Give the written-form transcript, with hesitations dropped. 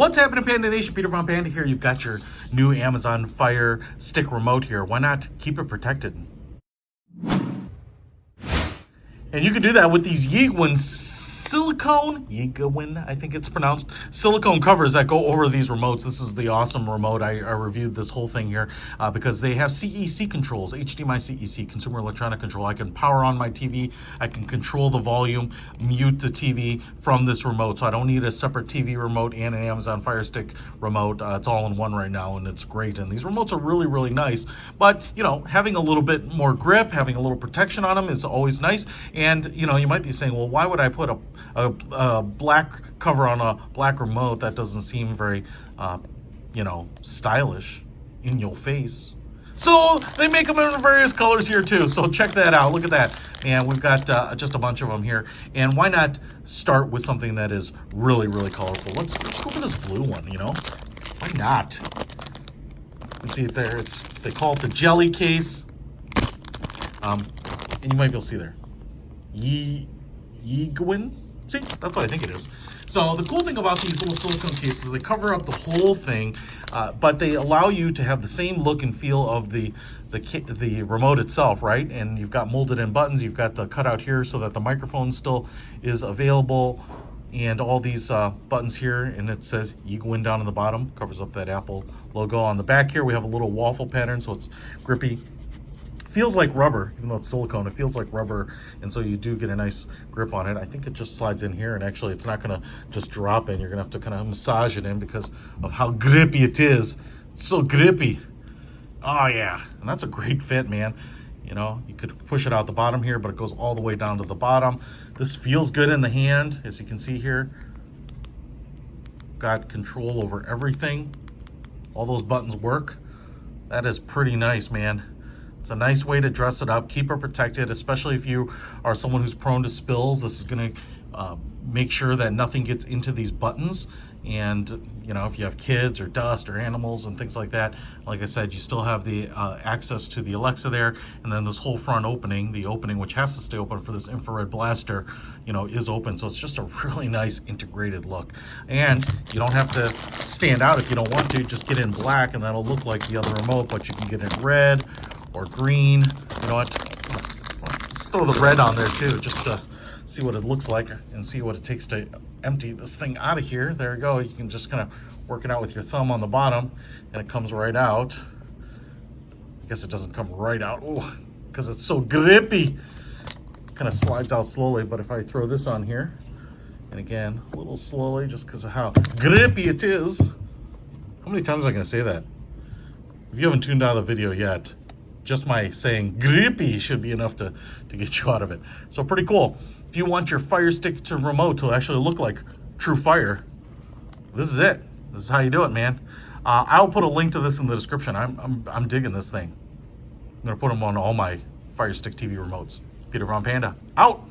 What's happening, Panda Nation? Peter from Panda here. You've got your new Amazon Fire Stick remote here. Why not keep it protected? And you can do that with these Yeegewin Yeegewin, I think it's pronounced, silicone covers that go over these remotes. This is the awesome remote. I reviewed this whole thing here because they have CEC controls, HDMI CEC, Consumer Electronic Control. I can power on my TV. I can control the volume, mute the TV from this remote. So I don't need a separate TV remote and an Amazon Fire Stick remote. It's all in one right now, and it's great. And these remotes are really, really nice. But, you know, having a little bit more grip, having a little protection on them is always nice. And, you know, you might be saying, well, why would I put a black cover on a black remote? That doesn't seem very, you know, stylish, in your face. So they make them in various colors here too. So check that out. Look at that. And we've got just a bunch of them here. And why not start with something that is really, really colorful? Let's go for this blue one, you know? Why not? You can see it there. They call it the jelly case. And you might be able to see there. Yeegewin? See, that's what I think it is. So the cool thing about these little silicone cases is they cover up the whole thing, but they allow you to have the same look and feel of the remote itself, right? And you've got molded in buttons. You've got the cutout here so that the microphone still is available, and all these buttons here, and it says Yeegewin down on the bottom, covers up that Apple logo. On the back here, we have a little waffle pattern, so it's grippy. Feels like rubber, even though it's silicone, it feels like rubber, and so you do get a nice grip on it. I think it just slides in here, and actually it's not gonna just drop in. You're gonna have to kind of massage it in because of how grippy it is. It's so grippy. Oh yeah, and that's a great fit, man. You know, you could push it out the bottom here, but it goes all the way down to the bottom. This feels good in the hand, as you can see here. Got control over everything. All those buttons work. That is pretty nice, man. It's a nice way to dress it up, keep it protected, especially if you are someone who's prone to spills. This is going to make sure that nothing gets into these buttons. And, you know, if you have kids or dust or animals and things like that, like I said, you still have the access to the Alexa there. And then this whole front opening, the opening which has to stay open for this infrared blaster, you know, is open. So it's just a really nice integrated look. And you don't have to stand out if you don't want to. Just get in black and that'll look like the other remote, but you can get in red or green. You know what? Let's throw the red on there too, just to see what it looks like and see what it takes to empty this thing out of here. There you go. You can just kind of work it out with your thumb on the bottom and it comes right out. I guess it doesn't come right out because it's so grippy. Kind of slides out slowly, but if I throw this on here, and again, a little slowly just because of how grippy it is. How many times am I going to say that? If you haven't tuned out of the video yet, just my saying grippy should be enough to get you out of it. So pretty cool. If you want your Fire Stick to remote to actually look like true fire, this is it. This is how you do it, man. I'll put a link to this in the description. I'm digging this thing. I'm gonna put them on all my Fire Stick TV remotes. Peter from Panda, out.